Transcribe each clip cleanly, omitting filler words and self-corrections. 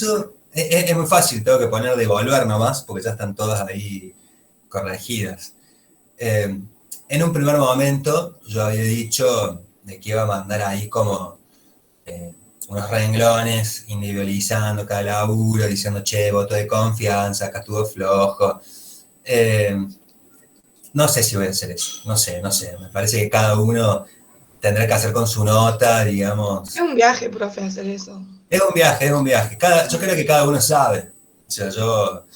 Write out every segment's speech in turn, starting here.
eso es muy fácil, tengo que poner devolver nomás, porque ya están todas ahí corregidas. En un primer momento yo había dicho de que iba a mandar ahí como unos renglones individualizando cada laburo, diciendo, che, voto de confianza, acá estuvo flojo. No sé si voy a hacer eso, no sé. Me parece que cada uno tendrá que hacer con su nota, digamos. Es un viaje, profe, hacer eso. Es un viaje. Yo creo que cada uno sabe. O sea, yo,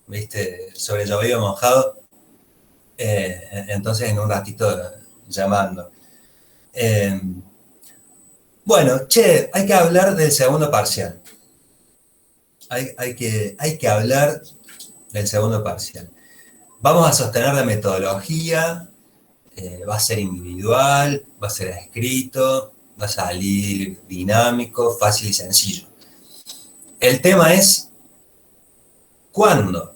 viste, sobre llovido mojado, entonces en un ratito llamando. Eh, bueno, che, hay que hablar del segundo parcial. Hay que hablar del segundo parcial. Vamos a sostener la metodología, va a ser individual, va a ser escrito, va a salir dinámico, fácil y sencillo. El tema es cuándo,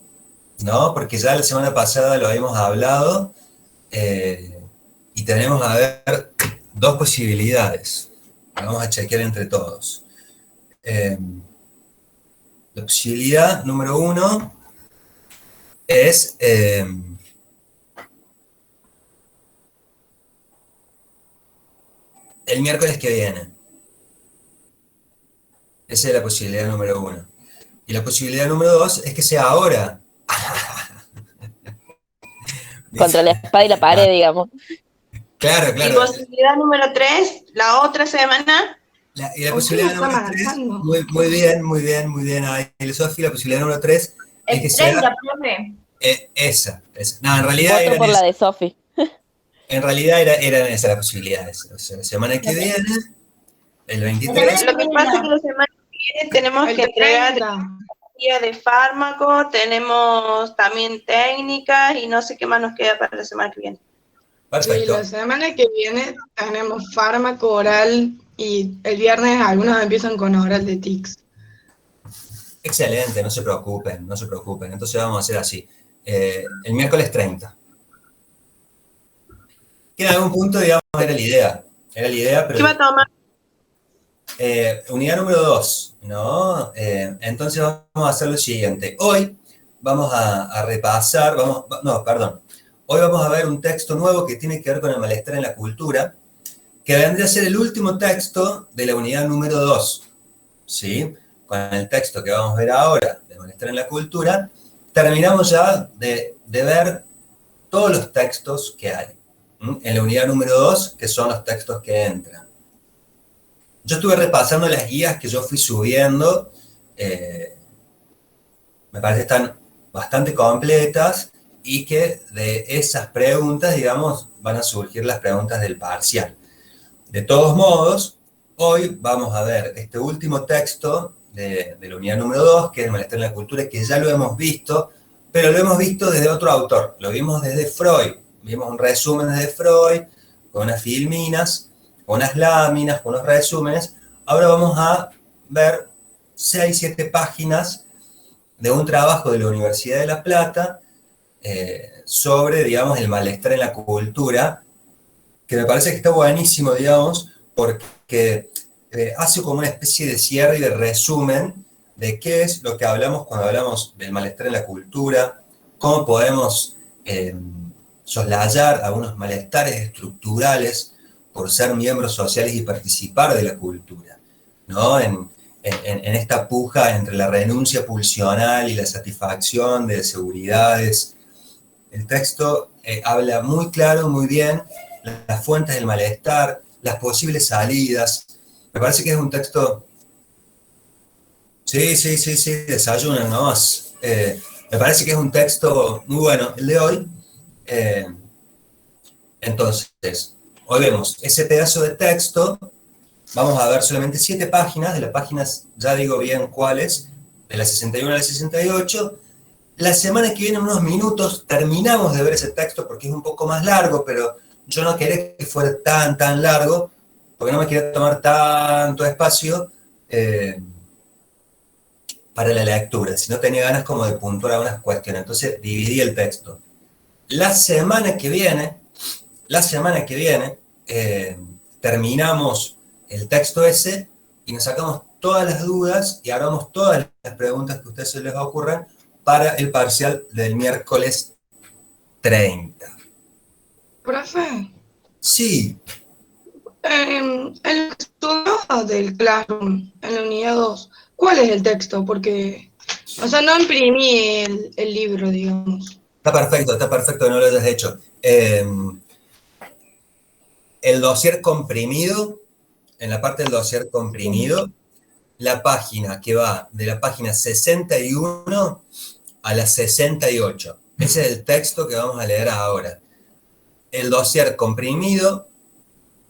¿no? Porque ya la semana pasada lo habíamos hablado y tenemos a ver dos posibilidades. Vamos a chequear entre todos. La posibilidad número uno es el miércoles que viene. Esa es la posibilidad número uno. Y la posibilidad número dos es que sea ahora. Contra la espada y la pared, digamos. Claro, Y claro. posibilidad número 3, la otra semana. Y la ¿Por qué posibilidad me está número 3, marcando? muy bien ahí, Sofi, la posibilidad número 3 es que El 30, sea profe. esa. No, en realidad Voto por la de Sofi. eran esas las posibilidades. O sea, la semana que viene, el 23. Lo que pasa es que la semana que viene tenemos El que entregar 30. guía de fármaco, tenemos también técnicas y no sé qué más nos queda para la semana que viene. Y Perfecto. la semana que viene tenemos fármaco oral y el viernes algunos empiezan con oral de tics. Excelente, no se preocupen. Entonces vamos a hacer así. El miércoles 30. Que en algún punto, digamos, era la idea. Pero ¿Qué va a tomar? unidad número 2, ¿no? Entonces vamos a hacer lo siguiente. Hoy vamos a repasar, hoy vamos a ver un texto nuevo que tiene que ver con el malestar en la cultura, que vendría a ser el último texto de la unidad número 2, ¿sí? Con el texto que vamos a ver ahora, de malestar en la cultura, terminamos ya de ver todos los textos que hay en la unidad número 2, que son los textos que entran. Yo estuve repasando las guías que yo fui subiendo, me parece que están bastante completas y que de esas preguntas, digamos, van a surgir las preguntas del parcial. De todos modos, hoy vamos a ver este último texto de la unidad número 2, que es el malestar en la cultura, que ya lo hemos visto, pero lo hemos visto desde otro autor, lo vimos desde Freud, vimos un resumen desde Freud, con unas filminas, con unas láminas, con unos resúmenes. Ahora vamos a ver 6, 7 páginas de un trabajo de la Universidad de La Plata sobre, digamos, el malestar en la cultura, que me parece que está buenísimo, digamos, porque hace como una especie de cierre y de resumen de qué es lo que hablamos cuando hablamos del malestar en la cultura, cómo podemos soslayar algunos malestares estructurales por ser miembros sociales y participar de la cultura, ¿no? En esta puja entre la renuncia pulsional y la satisfacción de seguridades. El texto habla muy claro, muy bien, las fuentes del malestar, las posibles salidas. Me parece que es un texto... Sí, desayunan nomás. Me parece que es un texto muy bueno, el de hoy. Entonces, hoy vemos ese pedazo de texto. Vamos a ver solamente 7 páginas, de las páginas, ya digo bien cuáles, de la 61 a la 68. La semana que viene, en unos minutos, terminamos de ver ese texto porque es un poco más largo, pero yo no quería que fuera tan largo, porque no me quería tomar tanto espacio para la lectura, sino tenía ganas como de puntuar algunas cuestiones. Entonces dividí el texto. La semana que viene, terminamos el texto ese y nos sacamos todas las dudas y armamos todas las preguntas que a ustedes se les ocurran para el parcial del miércoles 30. Profe, Sí, en el estudio del Classroom, en la unidad 2, ¿cuál es el texto? Porque, o sea, no imprimí el libro, digamos. está perfecto que no lo hayas hecho. El dossier comprimido, en la parte del dossier comprimido, la página que va de la página 61 a la 68. Ese es el texto que vamos a leer ahora. El dossier comprimido,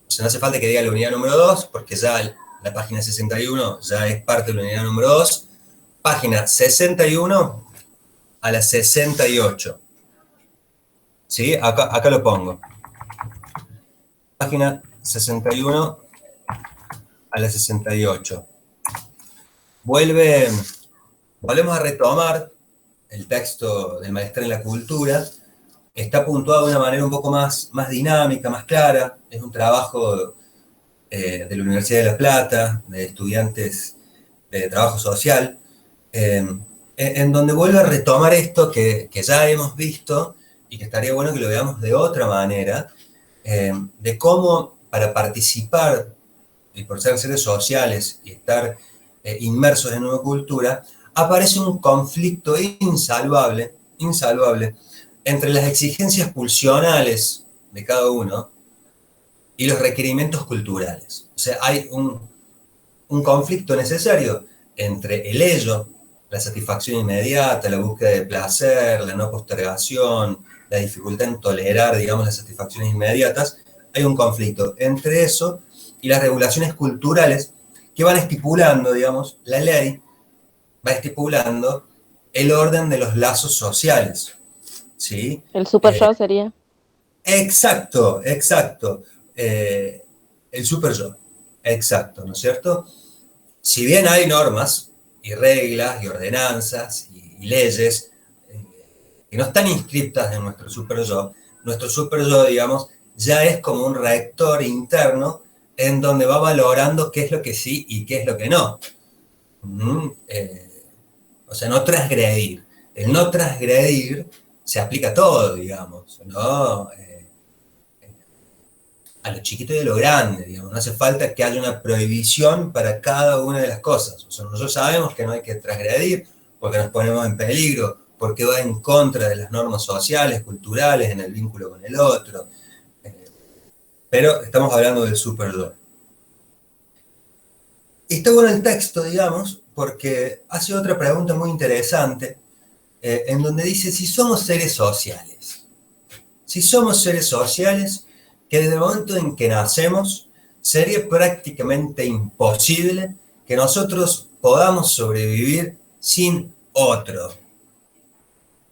o sea, no hace falta que diga la unidad número 2, porque ya la página 61 ya es parte de la unidad número 2. Página 61 a la 68. ¿Sí? Acá lo pongo. Página 61 a la 68. Volvemos a retomar el texto del Malestar en la Cultura. Está puntuado de una manera un poco más dinámica, más clara. Es un trabajo de la Universidad de La Plata, de estudiantes de trabajo social, en donde vuelve a retomar esto que ya hemos visto y que estaría bueno que lo veamos de otra manera, de cómo para participar y por ser seres sociales y estar inmersos en una cultura, aparece un conflicto insalvable entre las exigencias pulsionales de cada uno y los requerimientos culturales. O sea, hay un conflicto necesario entre el ello, la satisfacción inmediata, la búsqueda de placer, la no postergación, la dificultad en tolerar, digamos, las satisfacciones inmediatas. Hay un conflicto entre eso y las regulaciones culturales que van estipulando, digamos, la ley va estipulando el orden de los lazos sociales, ¿sí? El super yo sería. Exacto. El super yo, exacto, ¿no es cierto? Si bien hay normas y reglas y ordenanzas y leyes que no están inscritas en nuestro super yo, digamos, ya es como un rector interno en donde va valorando qué es lo que sí y qué es lo que no. O sea, no transgredir. El no transgredir se aplica a todo, digamos, ¿no? A lo chiquito y a lo grande, digamos. No hace falta que haya una prohibición para cada una de las cosas. O sea, nosotros sabemos que no hay que transgredir porque nos ponemos en peligro, porque va en contra de las normas sociales, culturales, en el vínculo con el otro. Pero estamos hablando del super yo. Y está bueno el texto, digamos, porque hace otra pregunta muy interesante, en donde dice, si somos seres sociales, que desde el momento en que nacemos, sería prácticamente imposible que nosotros podamos sobrevivir sin otro.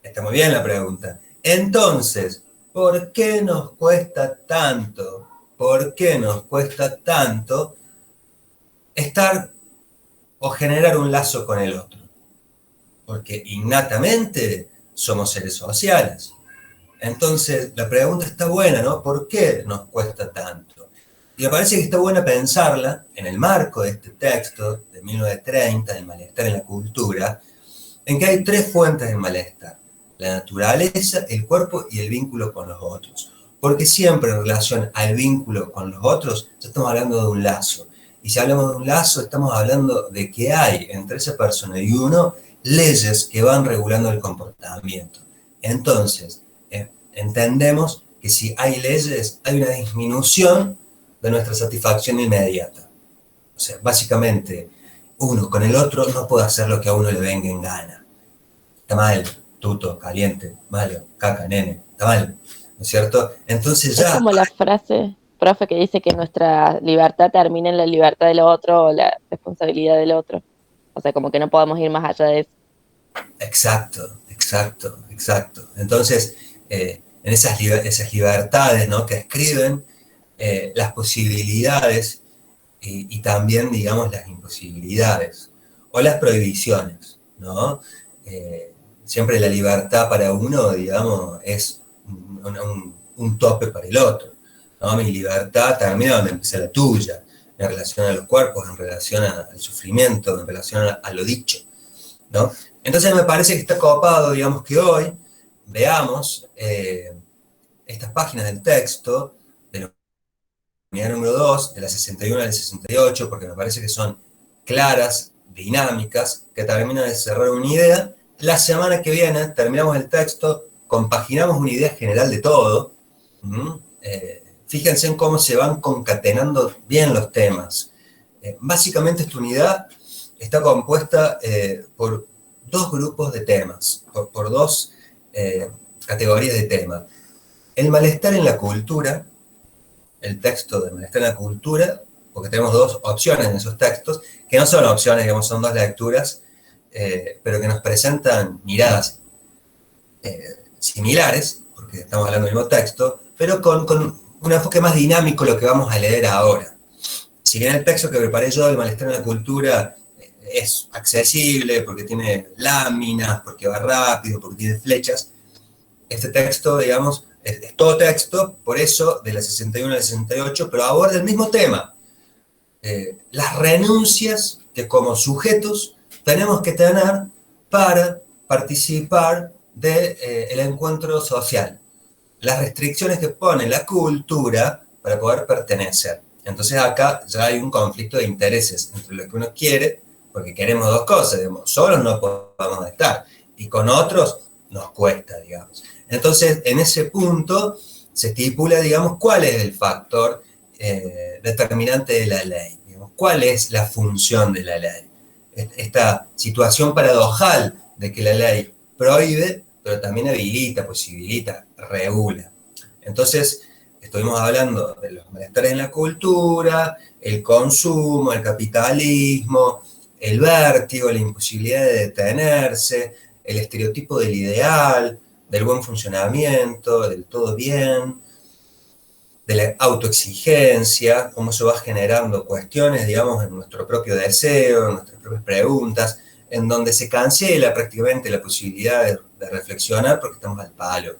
Está muy bien la pregunta. Entonces, ¿por qué nos cuesta tanto? Estar o generar un lazo con el otro? Porque innatamente somos seres sociales. Entonces, la pregunta está buena, ¿no? ¿Por qué nos cuesta tanto? Y me parece que está buena pensarla en el marco de este texto de 1930, del malestar en la cultura, en que hay tres fuentes del malestar: la naturaleza, el cuerpo y el vínculo con los otros. Porque siempre en relación al vínculo con los otros, ya estamos hablando de un lazo. Y si hablamos de un lazo, estamos hablando de que hay entre esa persona y uno leyes que van regulando el comportamiento. Entonces, entendemos que si hay leyes, hay una disminución de nuestra satisfacción inmediata. O sea, básicamente, uno con el otro no puede hacer lo que a uno le venga en gana. Está mal, tuto, caliente, malo, caca, nene, está mal, ¿no es cierto? Entonces ya... Es como la frase, profe, que dice que nuestra libertad termina en la libertad del otro o la responsabilidad del otro. O sea, como que no podemos ir más allá de eso. Exacto. Entonces, en esas libertades, ¿no?, que escriben, las posibilidades y también, digamos, las imposibilidades o las prohibiciones, ¿no? Siempre la libertad para uno, digamos, es un tope para el otro, ¿no? Mi libertad termina donde empieza la tuya. en relación a los cuerpos, en relación al sufrimiento, en relación a lo dicho, ¿no? Entonces me parece que está copado, digamos, que hoy veamos estas páginas del texto, de la unidad número 2, de la 61 a la 68, porque me parece que son claras, dinámicas, que terminan de cerrar una idea. La semana que viene terminamos el texto, compaginamos una idea general de todo. Fíjense en cómo se van concatenando bien los temas. Básicamente esta unidad está compuesta por dos grupos de temas, por dos categorías de temas. El malestar en la cultura, el texto de malestar en la cultura, porque tenemos dos opciones en esos textos, que no son opciones, digamos, son dos lecturas, pero que nos presentan miradas similares, porque estamos hablando del mismo texto, pero con un enfoque más dinámico lo que vamos a leer ahora. Si bien el texto que preparé yo, el malestar en la cultura, es accesible porque tiene láminas, porque va rápido, porque tiene flechas, este texto, digamos, es todo texto, por eso de la 61 a la 68, pero aborda el mismo tema. Las renuncias que como sujetos tenemos que tener para participar del encuentro social. Las restricciones que pone la cultura para poder pertenecer. Entonces acá ya hay un conflicto de intereses entre lo que uno quiere, porque queremos dos cosas, digamos, solos no podemos estar, y con otros nos cuesta, digamos. Entonces, en ese punto se estipula, digamos, cuál es el factor determinante de la ley, digamos, cuál es la función de la ley. Esta situación paradojal de que la ley prohíbe, pero también habilita, posibilita, regula. Entonces, estuvimos hablando de los malestares en la cultura, el consumo, el capitalismo, el vértigo, la imposibilidad de detenerse, el estereotipo del ideal, del buen funcionamiento, del todo bien, de la autoexigencia, cómo se va generando cuestiones, digamos, en nuestro propio deseo, en nuestras propias preguntas, en donde se cancela prácticamente la posibilidad de reflexionar porque estamos al palo.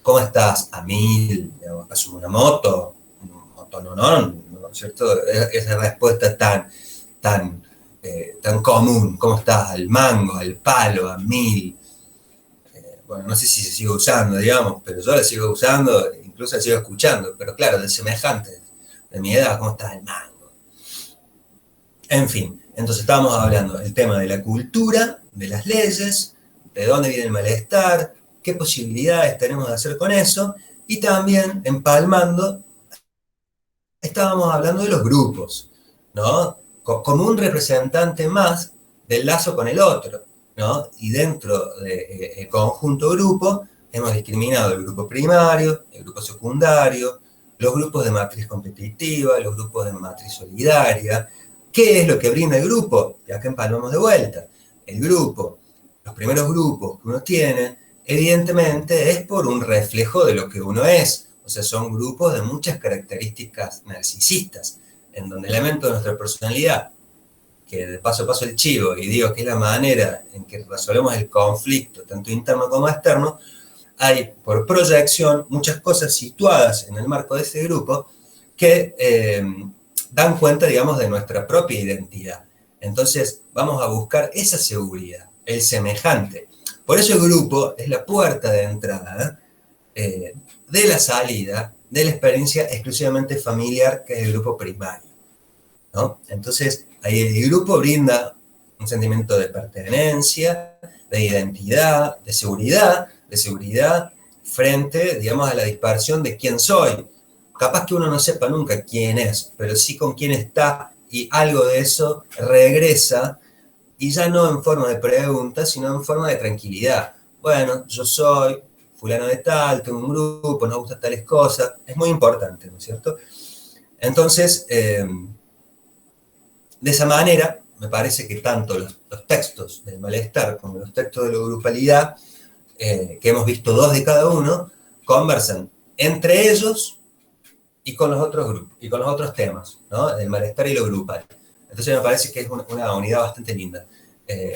¿Cómo estás? A 1000, ¿acaso una moto? ¿Un motononón? ¿No es cierto? Esa respuesta tan común. ¿Cómo estás? Al mango, al palo, a 1000. Bueno, no sé si se sigue usando, digamos, pero yo la sigo usando, incluso la sigo escuchando, pero claro, de semejantes, de mi edad, ¿cómo estás al mango? En fin, entonces estábamos hablando del tema de la cultura, de las leyes, de dónde viene el malestar, qué posibilidades tenemos de hacer con eso, y también, empalmando, estábamos hablando de los grupos, ¿no? Como un representante más del lazo con el otro, ¿no? Y dentro del conjunto grupo hemos discriminado el grupo primario, el grupo secundario, los grupos de matriz competitiva, los grupos de matriz solidaria. ¿Qué es lo que brinda el grupo? Y acá empalmamos de vuelta. El grupo, los primeros grupos que uno tiene, evidentemente es por un reflejo de lo que uno es. O sea, son grupos de muchas características narcisistas, en donde elementos de nuestra personalidad, que de paso a paso el chivo, y digo que es la manera en que resolvemos el conflicto, tanto interno como externo, hay por proyección muchas cosas situadas en el marco de ese grupo que dan cuenta, digamos, de nuestra propia identidad. Entonces vamos a buscar esa seguridad, el semejante. Por eso el grupo es la puerta de entrada de la salida de la experiencia exclusivamente familiar, que es el grupo primario, ¿no? Entonces, ahí el grupo brinda un sentimiento de pertenencia, de identidad, de seguridad frente, digamos, a la dispersión de quién soy. Capaz que uno no sepa nunca quién es, pero sí con quién está, y algo de eso regresa, y ya no en forma de pregunta, sino en forma de tranquilidad. Bueno, yo soy fulano de tal, tengo un grupo, nos gustan tales cosas, es muy importante, ¿no es cierto? Entonces, de esa manera, me parece que tanto los textos del malestar como los textos de la grupalidad, que hemos visto dos de cada uno, conversan entre ellos y con los otros grupos, y con los otros temas, ¿no? Del malestar y lo grupal. Entonces me parece que es una unidad bastante linda,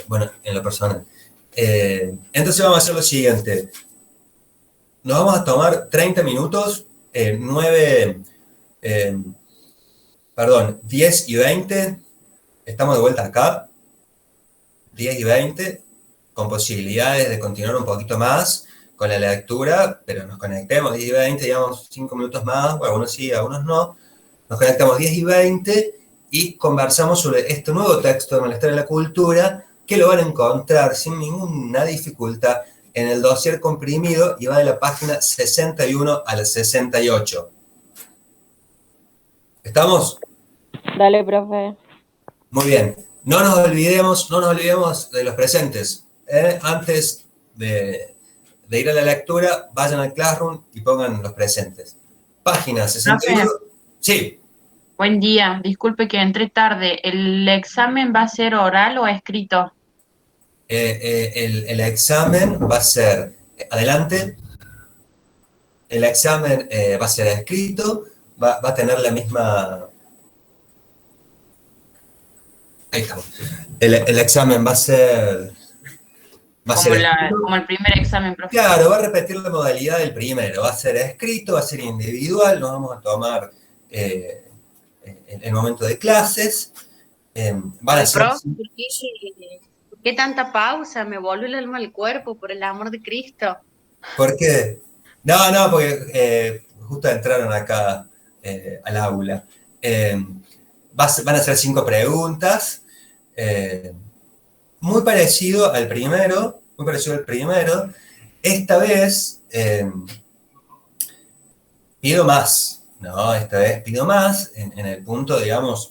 bueno, en lo personal. Entonces vamos a hacer lo siguiente. Nos vamos a tomar 30 minutos, 9 Perdón, 10 y 20, estamos de vuelta acá, 10 y 20, con posibilidades de continuar un poquito más con la lectura, pero nos conectemos 10 y 20, digamos 5 minutos más, o algunos sí, algunos no, nos conectamos 10 y 20 y conversamos sobre este nuevo texto de Malestar en la Cultura, que lo van a encontrar sin ninguna dificultad en el dossier comprimido y va de la página 61 a la 68. ¿Estamos? Dale, profe. Muy bien. No nos olvidemos de los presentes. Antes de ir a la lectura, vayan al Classroom y pongan los presentes. Página 61. Profe, Sí, buen día. Disculpe que entré tarde. ¿El examen va a ser oral o escrito? el examen va a ser, adelante, el examen va a ser escrito, va a tener la misma... Ahí estamos. El examen va a ser... Como el primer examen, profe. Claro, va a repetir la modalidad del primero. Va a ser escrito, va a ser individual, nos vamos a tomar el momento de clases. Van a ser... Profe, ¿por qué tanta pausa? Me vuelve el alma al cuerpo, por el amor de Cristo. ¿Por qué? No, porque justo entraron acá al aula. Van a ser 5 preguntas. Muy parecido al primero. Esta vez pido más, ¿no? Esta vez pido más en el punto, digamos,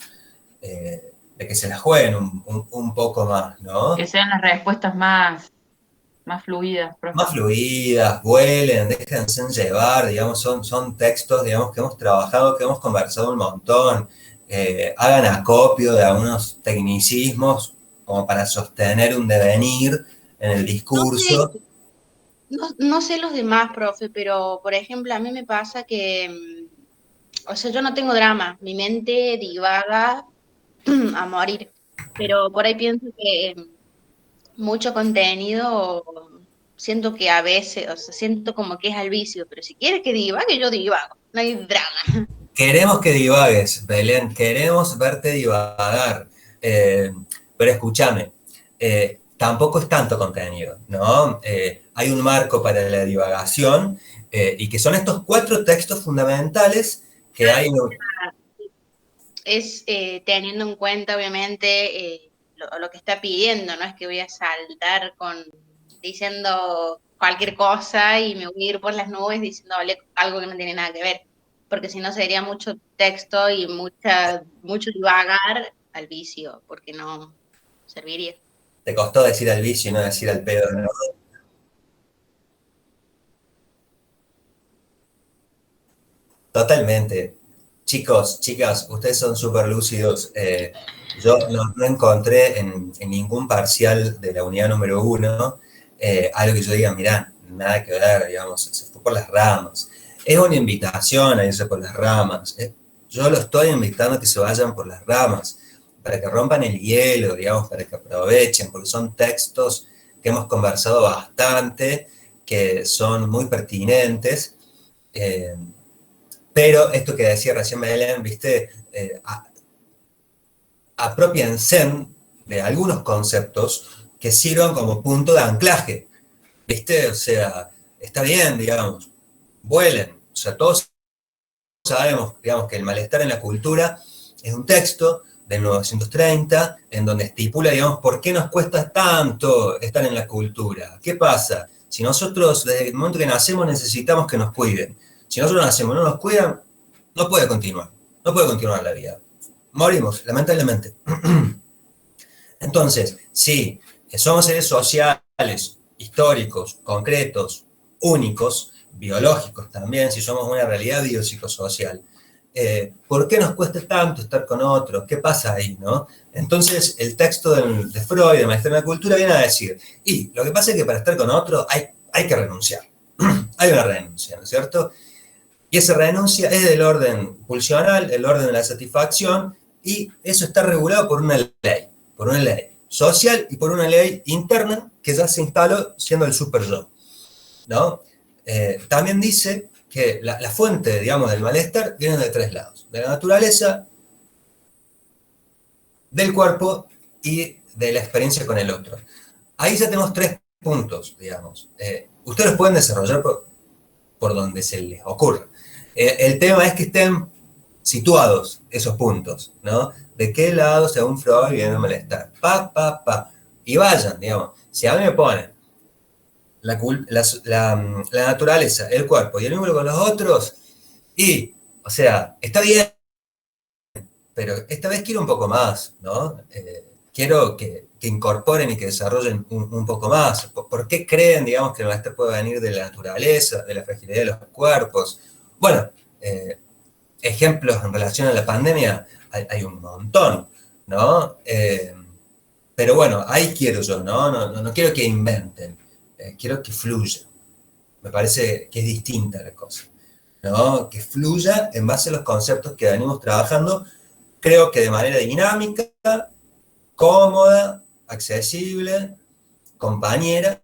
de que se la jueguen un poco más, ¿no? Que sean las respuestas más fluidas, profe. Más fluidas, vuelen, déjense llevar, digamos, son textos, digamos, que hemos trabajado, que hemos conversado un montón, hagan acopio de algunos tecnicismos como para sostener un devenir en el discurso. No sé los demás, profe, pero por ejemplo, a mí me pasa que, o sea, yo no tengo drama, mi mente divaga a morir, pero por ahí pienso que mucho contenido, siento que a veces, o sea, siento como que es al vicio, pero si quieres que divague, yo divago, no hay drama. Queremos que divagues, Belén, queremos verte divagar, pero escúchame, tampoco es tanto contenido, ¿no? Hay un marco para la divagación y que son estos 4 textos fundamentales que hay en... Es teniendo en cuenta, obviamente, lo que está pidiendo, no es que voy a saltar diciendo cualquier cosa y me voy a ir por las nubes diciéndole algo que no tiene nada que ver, porque si no sería mucho texto y mucho divagar al vicio, porque no serviría. Te costó decir al vicio y no decir al pedo, ¿no? Totalmente. Chicos, chicas, ustedes son súper lúcidos. Yo no encontré en ningún parcial de la unidad número 1 algo que yo diga, mirá, nada que ver, digamos, se fue por las ramas. Es una invitación a irse por las ramas. Yo lo estoy invitando a que se vayan por las ramas, para que rompan el hielo, digamos, para que aprovechen, porque son textos que hemos conversado bastante, que son muy pertinentes. Pero esto que decía recién Belén, ¿viste? Apropiense de algunos conceptos que sirvan como punto de anclaje, ¿viste? O sea, está bien, digamos, vuelen. O sea, todos sabemos, digamos, que el malestar en la cultura es un texto de 1930 en donde estipula, digamos, por qué nos cuesta tanto estar en la cultura. ¿Qué pasa? Si nosotros, desde el momento que nacemos, necesitamos que nos cuiden. Si nosotros nacemos y no nos cuidan, no puede continuar la vida. Morimos, lamentablemente. Entonces, sí, somos seres sociales, históricos, concretos, únicos, biológicos también, si somos una realidad biopsicosocial. ¿Por qué nos cuesta tanto estar con otros? ¿Qué pasa ahí, no? Entonces, el texto de Freud, de Malestar en la Cultura, viene a decir, y lo que pasa es que para estar con otro hay que renunciar. Hay una renuncia, ¿no es cierto? Y esa renuncia es del orden pulsional, el orden de la satisfacción, y eso está regulado por una ley social y por una ley interna que ya se instaló siendo el super yo, ¿no? También dice que la fuente, digamos, del malestar viene de 3 lados, de la naturaleza, del cuerpo y de la experiencia con el otro. Ahí ya tenemos 3 puntos, digamos. Ustedes los pueden desarrollar por donde se les ocurra. El tema es que estén situados esos puntos, ¿no? ¿De qué lado, según Freud, viene a molestar? Y vayan, digamos. Si a mí me ponen la naturaleza, el cuerpo y el vínculo con los otros, o sea, está bien, pero esta vez quiero un poco más, ¿no? Quiero que incorporen y que desarrollen un poco más. ¿Por qué creen, digamos, que el malestar puede venir de la naturaleza, de la fragilidad de los cuerpos? Bueno, ejemplos en relación a la pandemia hay un montón, ¿no? Pero bueno, ahí quiero yo, ¿no? No quiero que inventen, quiero que fluya. Me parece que es distinta la cosa, ¿no? Que fluya en base a los conceptos que venimos trabajando, creo que de manera dinámica, cómoda, accesible, compañera,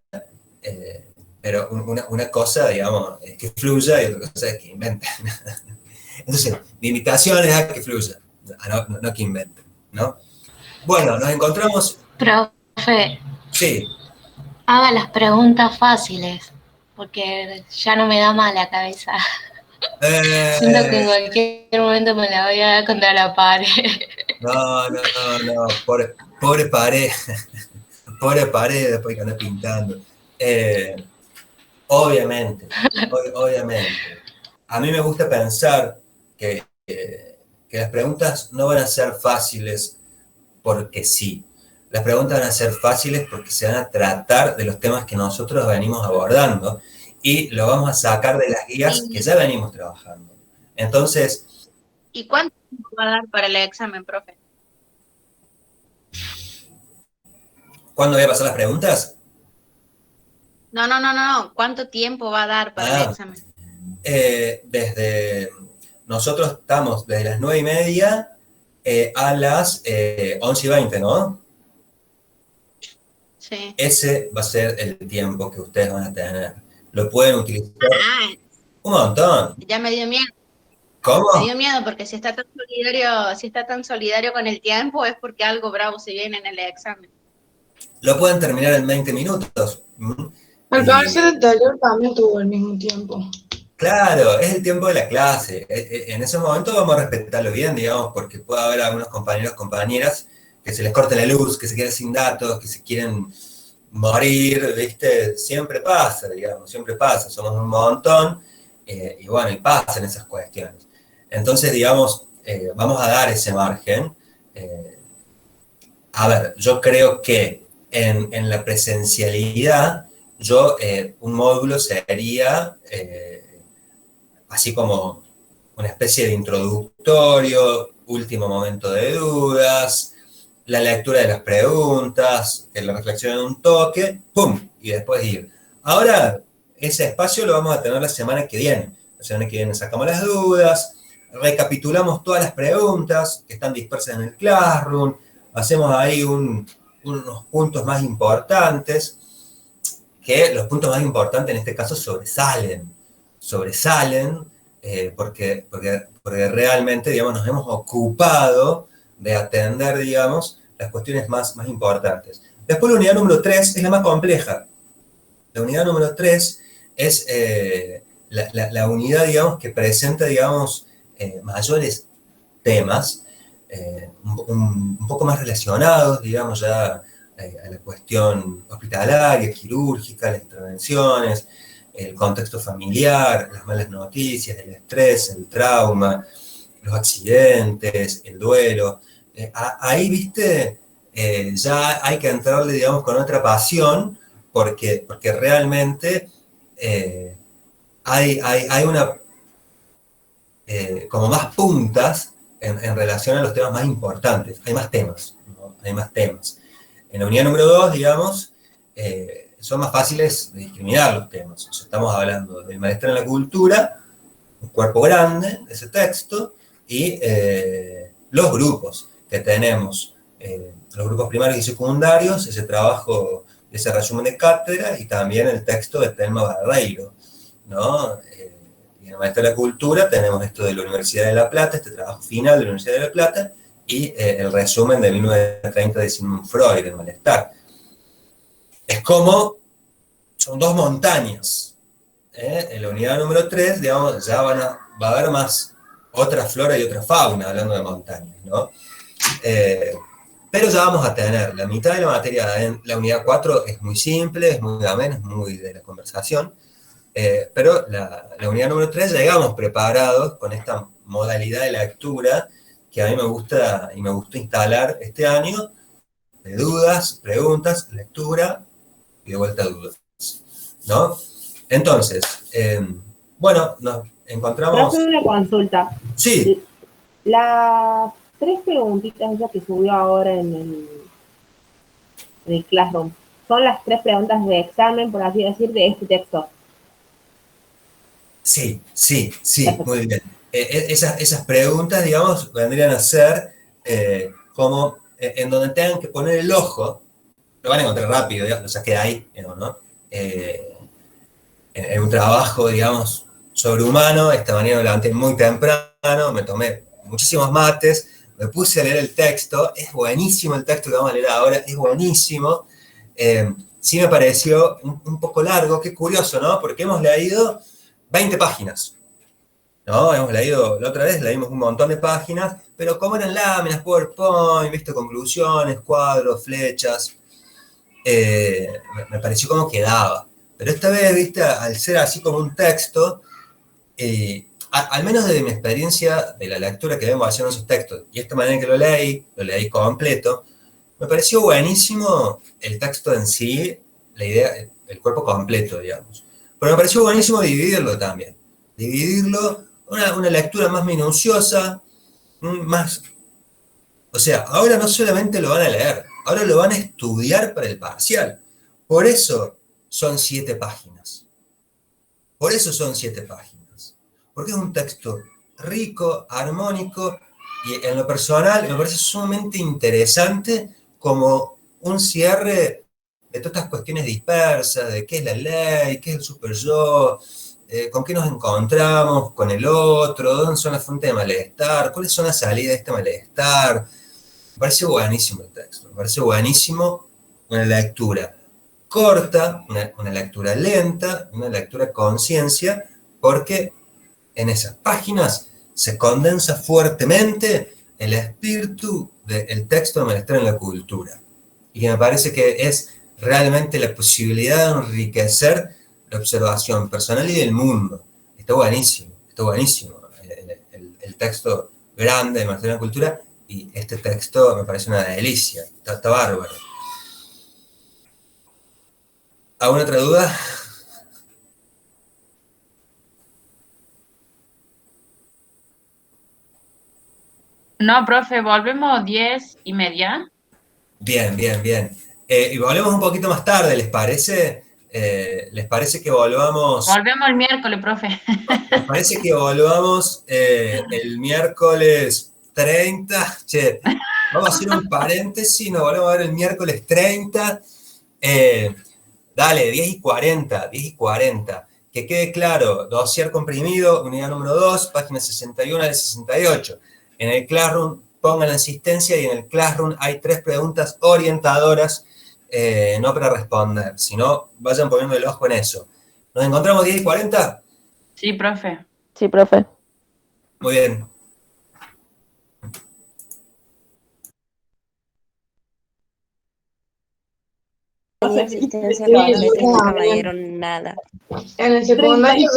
pero una cosa, digamos, es que fluya y otra cosa es que inventen. Entonces, mi invitación es a que fluya, no que inventen, ¿no? Bueno, nos encontramos... Profe, Sí. haga las preguntas fáciles, porque ya no me da mal la cabeza. Siento que en cualquier momento me la voy a dar contra la pared. No, pobre pared, pobre pared después que anda pintando. Obviamente. A mí me gusta pensar que las preguntas no van a ser fáciles porque sí. Las preguntas van a ser fáciles porque se van a tratar de los temas que nosotros venimos abordando y lo vamos a sacar de las guías que ya venimos trabajando. Entonces... ¿Y cuánto tiempo va a dar para el examen, profe? ¿Cuándo voy a pasar las preguntas? No. ¿Cuánto tiempo va a dar para el examen? Nosotros estamos desde las 9:30 a las 11:20, ¿no? Sí. Ese va a ser el tiempo que ustedes van a tener. Lo pueden utilizar un montón. Ya me dio miedo. ¿Cómo? Me dio miedo porque si está tan solidario con el tiempo es porque algo bravo se viene en el examen. Lo pueden terminar en 20 minutos. El profesor anterior también tuvo el mismo tiempo. Claro, es el tiempo de la clase. En ese momento vamos a respetarlo bien, digamos, porque puede haber algunos compañeros, compañeras que se les corte la luz, que se queden sin datos, que se quieren morir, ¿viste? Siempre pasa, digamos, siempre pasa. Somos un montón y bueno, y pasan esas cuestiones. Entonces, digamos, vamos a dar ese margen. A ver, yo creo que en la presencialidad, un módulo sería así como una especie de introductorio, último momento de dudas, la lectura de las preguntas, que la reflexión en un toque, ¡pum! Y después ir. Ahora, ese espacio lo vamos a tener la semana que viene. La semana que viene sacamos las dudas, recapitulamos todas las preguntas que están dispersas en el Classroom, hacemos ahí unos puntos más importantes, que los puntos más importantes en este caso sobresalen porque realmente, digamos, nos hemos ocupado de atender, digamos, las cuestiones más importantes. Después la unidad número 3 es la más compleja. La unidad número 3 es la unidad, digamos, que presenta, digamos, mayores temas, un poco más relacionados, digamos, ya a la cuestión hospitalaria, quirúrgica, las intervenciones, el contexto familiar, las malas noticias, el estrés, el trauma, los accidentes, el duelo. Ahí, viste, ya hay que entrarle, digamos, con otra pasión, porque realmente hay una, como más puntas en relación a los temas más importantes. Hay más temas, ¿no? Hay más temas. En la unidad número 2, digamos, son más fáciles de discriminar los temas. O sea, estamos hablando del malestar en la cultura, un cuerpo grande de ese texto, y los grupos que tenemos, los grupos primarios y secundarios, ese trabajo, ese resumen de cátedra, y también el texto de Telma Barreiro, ¿no? Y en el malestar de la cultura tenemos esto de la Universidad de La Plata, este trabajo final de la Universidad de La Plata, y el resumen de 1930 de Sigmund Freud, el malestar. Es como, son dos montañas. En la unidad número 3, digamos, ya va a haber más otra flora y otra fauna, hablando de montañas, ¿no? Pero ya vamos a tener la mitad de la materia en la unidad 4 es muy simple, es muy amena, es muy de la conversación, pero la unidad número 3 llegamos preparados con esta modalidad de lectura que a mí me gusta y me gustó instalar este año, de dudas, preguntas, lectura y de vuelta dudas, ¿no? Entonces, bueno, nos encontramos... Profe, una consulta. Sí. Las 3 preguntitas esas que subió ahora en el Classroom, son las 3 preguntas de examen, por así decir, de este texto. Sí, muy bien. Esas preguntas, digamos, vendrían a ser como en donde tengan que poner el ojo, lo van a encontrar rápido, digamos, lo saqué de ahí, digamos, ¿no? En un trabajo, digamos, sobrehumano, esta mañana me levanté muy temprano, me tomé muchísimos mates, me puse a leer el texto, es buenísimo el texto que vamos a leer ahora, es buenísimo. Sí me pareció un poco largo, qué curioso, ¿no? Porque hemos leído 20 páginas, ¿no? Hemos leído, la otra vez leímos un montón de páginas, pero como eran láminas, PowerPoint, viste, conclusiones, cuadros, flechas, me pareció como quedaba. Pero esta vez, viste, al ser así como un texto, al menos desde mi experiencia de la lectura que vengo haciendo esos textos, y esta manera que lo leí completo, me pareció buenísimo el texto en sí, la idea, el cuerpo completo, digamos. Pero me pareció buenísimo dividirlo también. Dividirlo, una lectura más minuciosa, más... O sea, ahora no solamente lo van a leer, ahora lo van a estudiar para el parcial. Por eso son 7 páginas. Por eso son 7 páginas. Porque es un texto rico, armónico, y en lo personal me parece sumamente interesante como un cierre de todas estas cuestiones dispersas, de qué es la ley, qué es el super yo, con qué nos encontramos con el otro, dónde son las fuentes de malestar, cuáles son las salidas de este malestar. Me parece buenísimo el texto, me parece buenísimo una lectura corta, una lectura lenta, una lectura conciencia, porque en esas páginas se condensa fuertemente el espíritu del texto de Malestar en la Cultura. Y que me parece que es realmente la posibilidad de enriquecer la observación personal y del mundo. Está buenísimo, el texto grande de Malestar en la Cultura, y este texto me parece una delicia, está bárbaro. ¿Alguna otra duda? No, profe, volvemos 10:30. Bien. Y volvemos un poquito más tarde, ¿les parece? ¿Les parece que volvamos? Volvemos el miércoles, profe. ¿Les parece que volvamos el miércoles 30? Che, vamos a hacer un paréntesis, nos volvemos a ver el miércoles 30. Dale, 10:40. Que quede claro, dossier comprimido, unidad número 2, página 61 al 68. En el Classroom pongan la asistencia y en el Classroom hay 3 preguntas orientadoras, no para responder, sino vayan poniendo el ojo en eso. ¿Nos encontramos 10:40? Sí, profe. Sí, profe. Muy bien. Tenía asistencia completa y nunca me dieron nada. En el secundario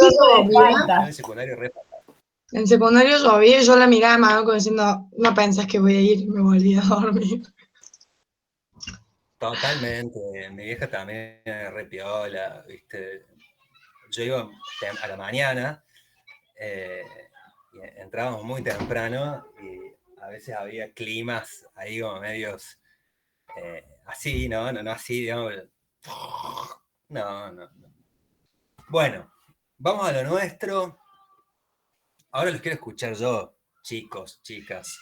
En secundario llovía y yo la miraba a Manu como diciendo, no pensás que voy a ir, me volví a dormir. Totalmente, mi vieja también es re piola, ¿viste? Yo iba a la mañana, y entrábamos muy temprano y a veces había climas ahí como medios así, ¿no? No así, digamos. No. Bueno, vamos a lo nuestro. Ahora los quiero escuchar yo, chicos, chicas.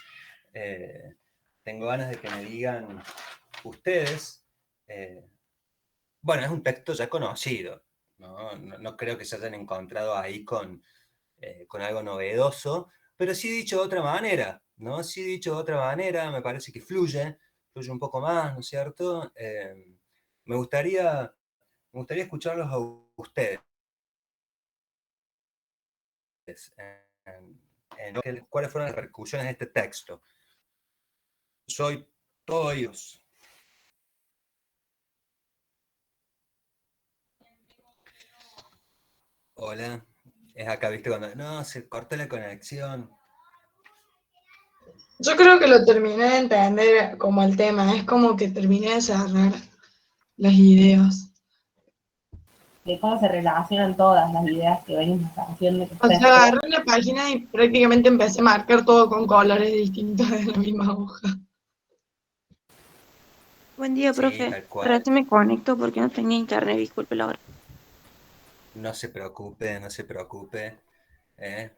Tengo ganas de que me digan ustedes. Bueno, es un texto ya conocido, ¿no? No creo que se hayan encontrado ahí con algo novedoso, pero sí dicho de otra manera, ¿no? Sí, dicho de otra manera, me parece que fluye un poco más, ¿no es cierto? Me gustaría escucharlos a ustedes. ¿Cuáles fueron las repercusiones de este texto? Soy todo oídos. Hola, es acá, ¿viste? Cuando no, se cortó la conexión. Yo creo que lo terminé de entender como el tema, es como que terminé de cerrar las ideas. De cómo se relacionan todas las ideas que venimos haciendo. O sea, agarré la página y prácticamente empecé a marcar todo con colores distintos de la misma hoja. Buen día, Sí, profe. tal cual. Ahora sí me conecto porque no tenía internet, disculpe la hora. No se preocupe, no se preocupe.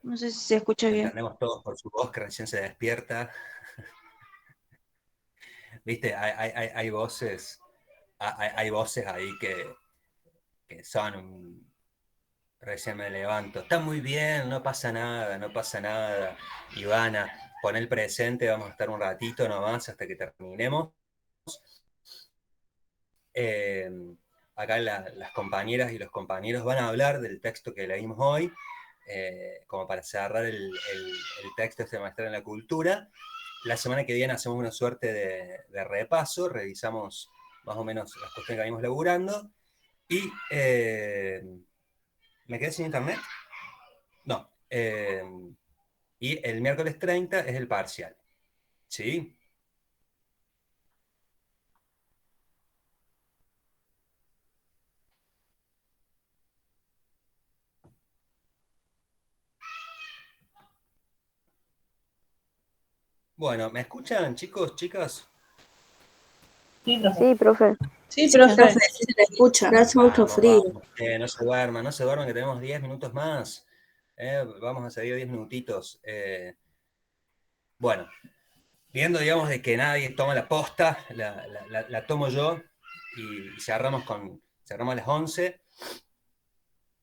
No sé si se escucha bien. Entendemos todos por su voz que recién se despierta. Viste, hay voces, hay voces ahí que son recién me levanto. Está muy bien, no pasa nada, no pasa nada. Ivana, pon el presente, vamos a estar un ratito nomás hasta que terminemos. Acá las compañeras y los compañeros van a hablar del texto que leímos hoy, como para cerrar el texto este maestro en la cultura. La semana que viene hacemos una suerte de repaso, revisamos más o menos las cuestiones que venimos laburando. Y ¿me quedé sin internet? No. Y el miércoles 30 es el parcial. ¿Sí? Bueno, ¿me escuchan, chicos, chicas? Sí, profe. Sí, profe. Sí, profe, sí se te escucha. Hace mucho Vamos, frío. vamos. No se duerman, no se duerman, que tenemos 10 minutos más. Vamos a seguir 10 minutitos. Bueno, viendo, digamos, de que nadie toma la posta, la tomo yo y cerramos a las 11.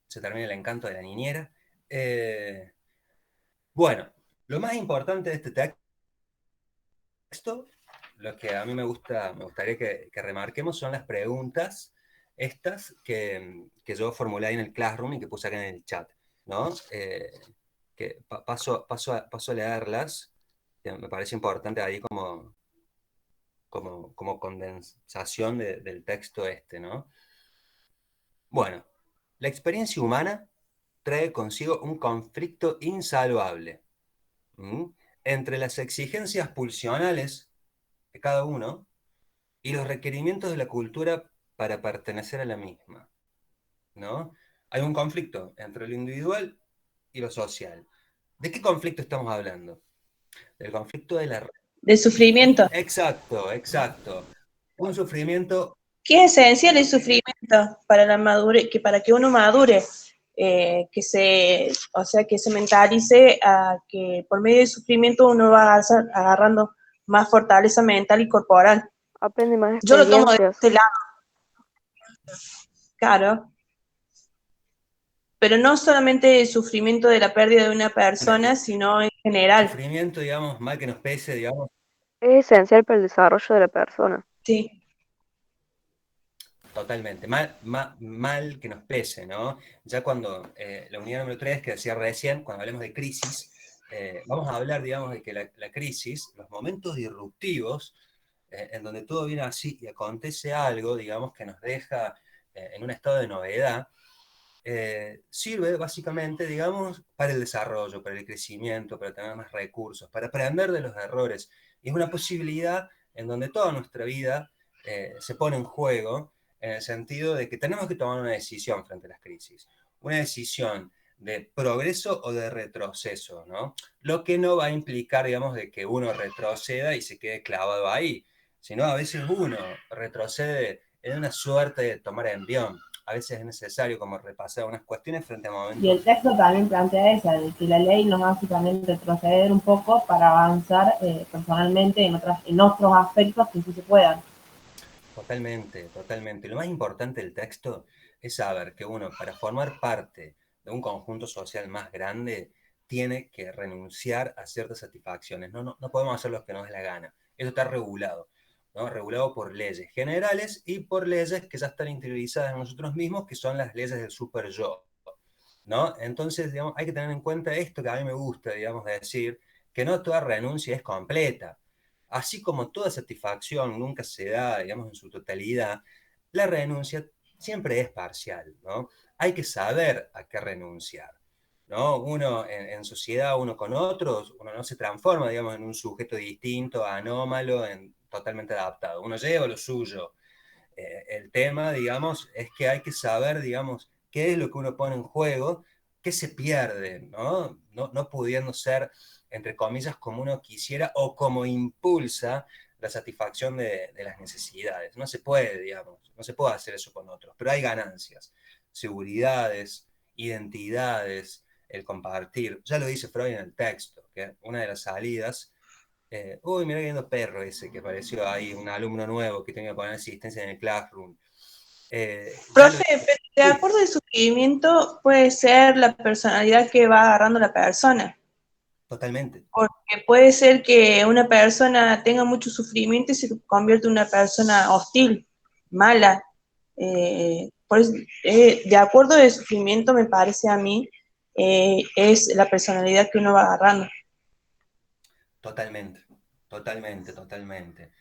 Se termina el encanto de la niñera. Bueno, lo más importante de este texto, lo que a mí me gustaría que remarquemos son las preguntas estas que yo formulé ahí en el Classroom y que puse acá en el chat, ¿no? Que paso a leerlas, que me parece importante ahí como condensación del texto este, ¿no? Bueno, la experiencia humana trae consigo un conflicto insalvable, ¿m? Entre las exigencias pulsionales de cada uno y los requerimientos de la cultura para pertenecer a la misma, ¿no? Hay un conflicto entre lo individual y lo social. ¿De qué conflicto estamos hablando? Del conflicto de la... De sufrimiento. Exacto, exacto. Un sufrimiento... ¿Qué es esencial el sufrimiento para la madurez, que para que uno madure? Que se mentalice a que por medio del sufrimiento uno va agarrando más fortaleza mental y corporal. Aprende más Yo lo tomo de experiencias. este lado, claro. Pero no solamente el sufrimiento de la pérdida de una persona, sino en general. Sufrimiento, digamos, mal que nos pese, digamos. Es esencial para el desarrollo de la persona. Sí. Totalmente, mal que nos pese, ¿no? Ya cuando la unidad número 3, que decía recién, cuando hablemos de crisis, vamos a hablar, digamos, de que la crisis, los momentos disruptivos, en donde todo viene así y acontece algo, digamos, que nos deja en un estado de novedad, sirve básicamente, digamos, para el desarrollo, para el crecimiento, para tener más recursos, para aprender de los errores. Y es una posibilidad en donde toda nuestra vida se pone en juego, en el sentido de que tenemos que tomar una decisión frente a las crisis. Una decisión de progreso o de retroceso, ¿no? Lo que no va a implicar, digamos, de que uno retroceda y se quede clavado ahí, sino a veces uno retrocede en una suerte de tomar envión. A veces es necesario como repasar unas cuestiones frente a momentos. Y el texto también plantea esa, de que la ley nos hace también retroceder un poco para avanzar personalmente en otros aspectos que sí se puedan. Totalmente, totalmente. Lo más importante del texto es saber que uno, para formar parte de un conjunto social más grande, tiene que renunciar a ciertas satisfacciones. No podemos hacer lo que nos dé la gana. Eso está regulado, ¿no? Regulado por leyes generales y por leyes que ya están interiorizadas en nosotros mismos, que son las leyes del super yo, ¿no? Entonces, digamos, hay que tener en cuenta esto que a mí me gusta, digamos, decir, que no toda renuncia es completa. Así como toda satisfacción nunca se da, digamos, en su totalidad, la renuncia siempre es parcial, ¿no? Hay que saber a qué renunciar, ¿no? Uno en sociedad, uno con otros, uno no se transforma, digamos, en un sujeto distinto, anómalo, totalmente adaptado. Uno lleva lo suyo. El tema, digamos, es que hay que saber, digamos, qué es lo que uno pone en juego, qué se pierde, ¿no? No pudiendo ser, entre comillas, como uno quisiera o como impulsa la satisfacción de las necesidades. No se puede, digamos, no se puede hacer eso con otros, pero hay ganancias, seguridades, identidades, el compartir. Ya lo dice Freud en el texto, que una de las salidas... uy, mira que lindo perro ese que apareció ahí, un alumno nuevo que tenía que poner asistencia en el classroom. Profe, pero de acuerdo al sufrimiento puede ser la personalidad que va agarrando la persona. Totalmente. Porque puede ser que una persona tenga mucho sufrimiento y se convierte en una persona hostil, mala. Por eso, de acuerdo al sufrimiento, me parece a mí, es la personalidad que uno va agarrando. Totalmente, totalmente.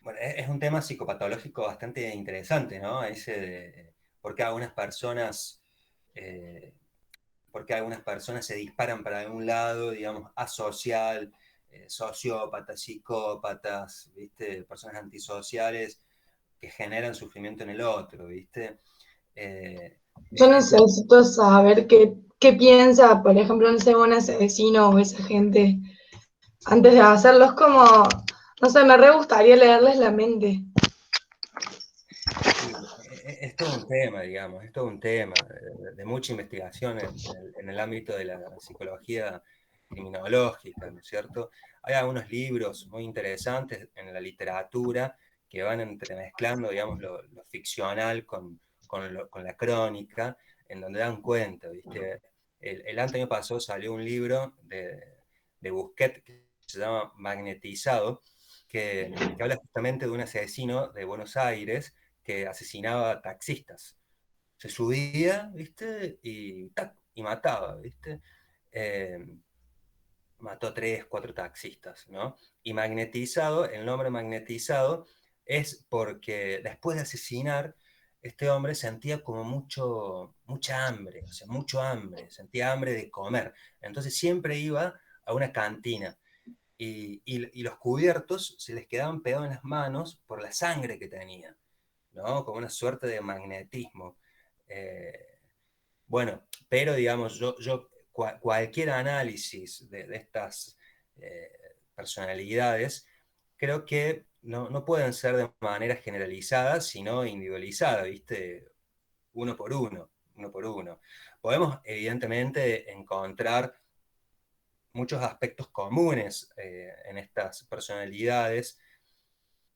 Bueno, es un tema psicopatológico bastante interesante, ¿no? Ese de por qué algunas personas, se disparan para algún lado, digamos, asocial, sociópatas, psicópatas, ¿viste? Personas antisociales que generan sufrimiento en el otro, ¿viste? Yo necesito saber qué piensa, por ejemplo, no sé, un asesino o esa gente antes de hacerlo. Es como, no sé, me re gustaría leerles la mente. Es todo un tema, digamos, es todo un tema de mucha investigación en el ámbito de la psicología criminológica, ¿no es cierto? Hay algunos libros muy interesantes en la literatura que van entremezclando, digamos, lo ficcional con la crónica, en donde dan cuenta, ¿viste? El año pasado salió un libro de Busquets que se llama Magnetizado, que habla justamente de un asesino de Buenos Aires que asesinaba taxistas. Se subía, ¿viste? Y, ¡tac! Y mataba, ¿viste? Mató 3, 4 taxistas, ¿no? Y magnetizado, el nombre magnetizado es porque después de asesinar, este hombre sentía como mucha hambre, o sea, mucho hambre, sentía hambre de comer. Entonces siempre iba a una cantina y los cubiertos se les quedaban pegados en las manos por la sangre que tenía, ¿no? Como una suerte de magnetismo. Bueno, pero digamos, cualquier análisis de estas personalidades, creo que no pueden ser de manera generalizada, sino individualizada, ¿viste? Uno por uno. Podemos, evidentemente, encontrar muchos aspectos comunes en estas personalidades.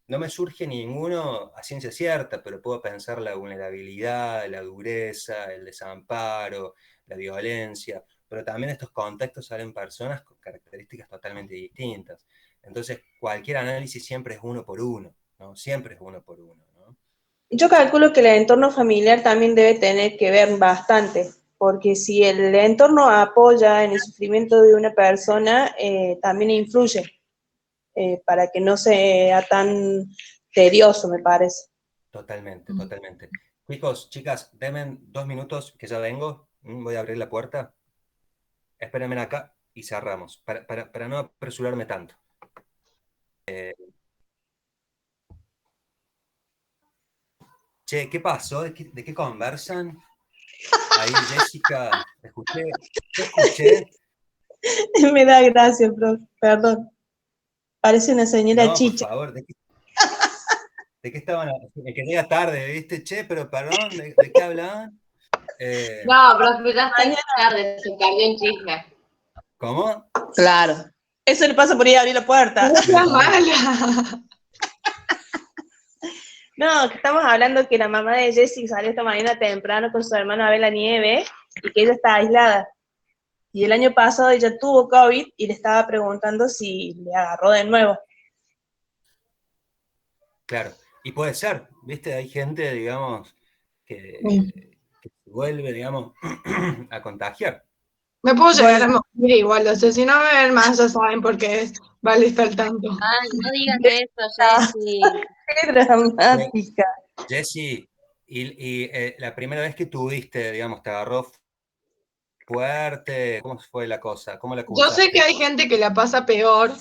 No me surge ninguno a ciencia cierta, pero puedo pensar la vulnerabilidad, la dureza, el desamparo, la violencia, pero también en estos contextos salen personas con características totalmente distintas. Entonces, cualquier análisis siempre es uno por uno, ¿no? Siempre es uno por uno, ¿no? Yo calculo que el entorno familiar también debe tener que ver bastante, porque si el entorno apoya en el sufrimiento de una persona, también influye. Para que no sea tan tedioso, me parece. Totalmente. Chicos, chicas, denme 2 minutos que ya vengo. Voy a abrir la puerta. Espérenme acá y cerramos, para no apresurarme tanto. Che, ¿qué pasó? ¿De qué conversan? Ahí, Jessica, te escuché. Me da gracia, profe, perdón. Parece una señora No, chicha. por favor, ¿de qué estaban? Me quedé tarde, ¿viste? Che, pero perdón, ¿de qué hablaban? No, profe, ya está tarde, se perdió en chisme. ¿Cómo? Claro. Eso le pasa por ir a abrir la puerta. No sea mala. No, que estamos hablando que la mamá de Jessie salió esta mañana temprano con su hermano a ver la nieve y que ella está aislada. Y el año pasado ella tuvo COVID y le estaba preguntando si le agarró de nuevo. Claro, y puede ser, ¿viste? Hay gente, digamos, que se vuelve, digamos, a contagiar. Me puedo llegar Bueno. a morir igual, o sea, si no me ven más ya saben por qué es. Vale, está al tanto. Ay, no digas eso, Jessy. Qué dramática. Jessy, y la primera vez que tuviste, digamos, te agarró fuerte, ¿cómo fue la cosa? ¿Cómo la Yo sé que cursaste? hay gente que la pasa peor,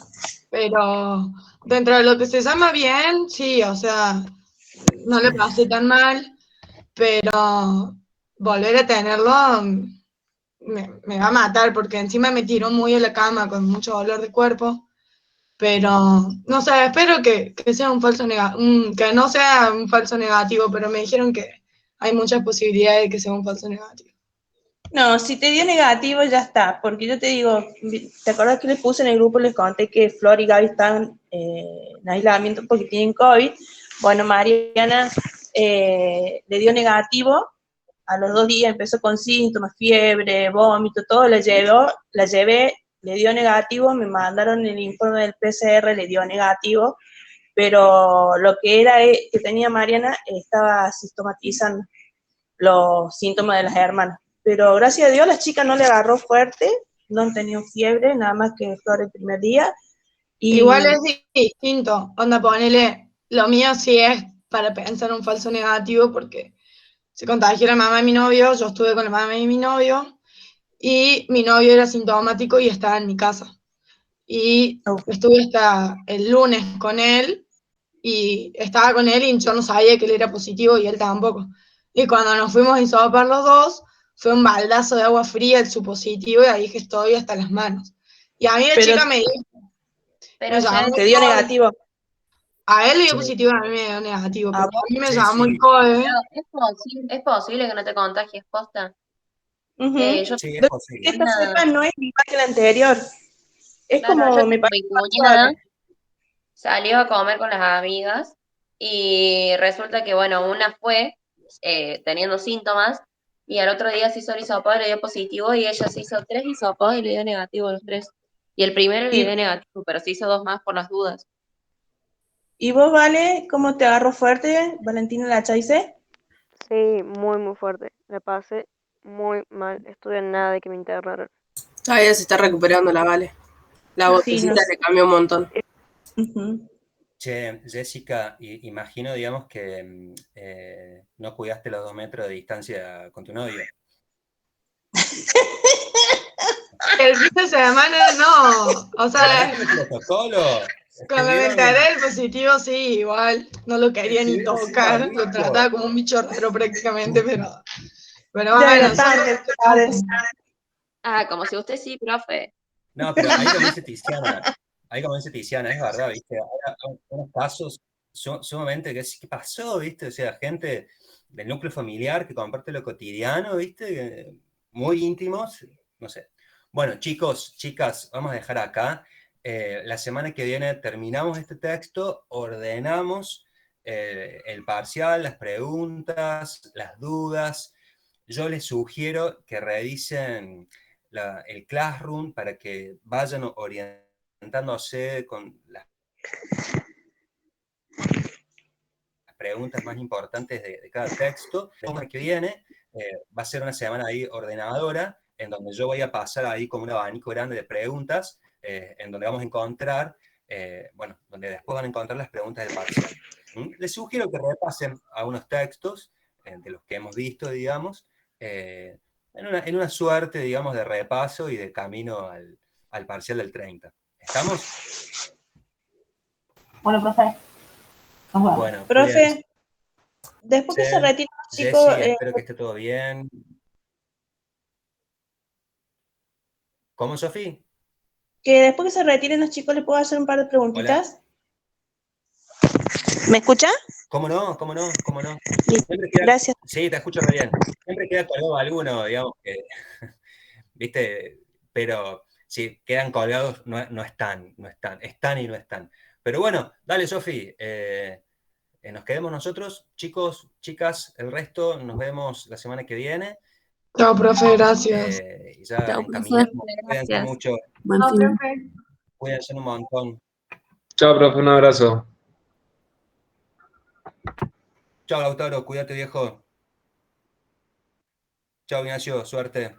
pero dentro de lo que se llama bien, sí, o sea, no le pasé tan mal, pero volver a tenerlo me va a matar, porque encima me tiró muy a la cama con mucho dolor de cuerpo, pero no sé, espero que sea un falso que no sea un falso negativo, pero me dijeron que hay muchas posibilidades de que sea un falso negativo. No, si te dio negativo ya está, porque yo te digo, ¿te acuerdas que les puse en el grupo, les conté que Flor y Gaby están en aislamiento porque tienen COVID? Bueno, Mariana le dio negativo, a los 2 días empezó con síntomas, fiebre, vómito, todo, la llevé, le dio negativo, me mandaron el informe del PCR, le dio negativo, pero lo que era que tenía Mariana estaba sistematizando los síntomas de las hermanas. Pero gracias a Dios la chica no le agarró fuerte, no han tenido fiebre, nada más que Flor el primer día. Y igual es distinto, onda, ponele, lo mío sí es para pensar un falso negativo, porque se contagió la mamá de mi novio, yo estuve con la mamá de mi novio, y mi novio era sintomático y estaba en mi casa. Y estuve hasta el lunes con él, y estaba con él y yo no sabía que él era positivo y él tampoco. Y cuando nos fuimos a hisopar los dos, fue un baldazo de agua fría el supositivo, y ahí dije, estoy hasta las manos. Y a mí la chica me dijo, Pero llamó te dio negativo. a él le dio Sí. positivo, a mí me dio negativo, pero a mí me Sí, llamó sí. el COE. Es posible que no te contagies, posta. Yo Sí, es posible. Esta cepa no es igual que la anterior. Es Claro, como, yo me mi parece cuñada salió a comer con las amigas y resulta que, bueno, una fue teniendo síntomas y al otro día se hizo el hisopado y le dio positivo y ella se hizo 3 hisopados y le dio negativo a los 3. Y el primero le dio negativo, pero se hizo 2 más por las dudas. ¿Y vos, Vale, cómo te agarró fuerte, Valentina la Chaise? Sí, muy, muy fuerte. La pasé muy mal. Estuve en nada de que me internaran. Ella se está recuperando, la Vale. La vocecita le cambió un montón. Che, Jessica, imagino, digamos, que no cuidaste los 2 metros de distancia con tu novio. El fin de semana no, o sea, ¿El protocolo? cuando me enteré del positivo, sí, igual, no lo quería ni tocar, lo trataba como un bicho raro prácticamente, pero bueno, Ya era bueno, tarde, ¿sabes? Ah, como si usted sí, profe. No, pero ahí como dice Tiziana, es verdad, ¿viste? Hay unos casos sumamente ¿qué pasó, viste? O sea, gente del núcleo familiar que comparte lo cotidiano, viste, muy íntimos, no sé. Bueno, chicos, chicas, vamos a dejar acá. La semana que viene terminamos este texto, ordenamos el parcial, las preguntas, las dudas. Yo les sugiero que revisen el Classroom para que vayan orientándose con las preguntas más importantes de cada texto. La semana que viene va a ser una semana ahí ordenadora, en donde yo voy a pasar ahí como un abanico grande de preguntas, en donde vamos a encontrar, donde después van a encontrar las preguntas del parcial. Les sugiero que repasen algunos textos de los que hemos visto, digamos, en una suerte, digamos, de repaso y de camino al parcial del 30. ¿Estamos? Bueno, profe. Bueno, profe, después que se retira los chicos... Jessy, espero que esté todo bien. ¿Cómo, Sofi? Que después que se retiren los chicos, ¿le puedo hacer un par de preguntitas? ¿Me escucha? ¿Cómo no? ¿Cómo no? ¿Cómo no? Gracias. Sí, te escucho re bien. Siempre queda colgado alguno, digamos, que, ¿viste? Pero si quedan colgados, no están, están y no están. Pero bueno, dale, Sofi, nos quedemos nosotros, chicos, chicas, el resto nos vemos la semana que viene. Chao, profe, gracias. Y ya Chao, encaminamos. profe. Cuídense Gracias. mucho. Buen Chao, fin. profe. Cuídense un montón. Chao, profe, un abrazo. Chao, Lautaro. Cuídate, viejo. Chao, Ignacio. Suerte.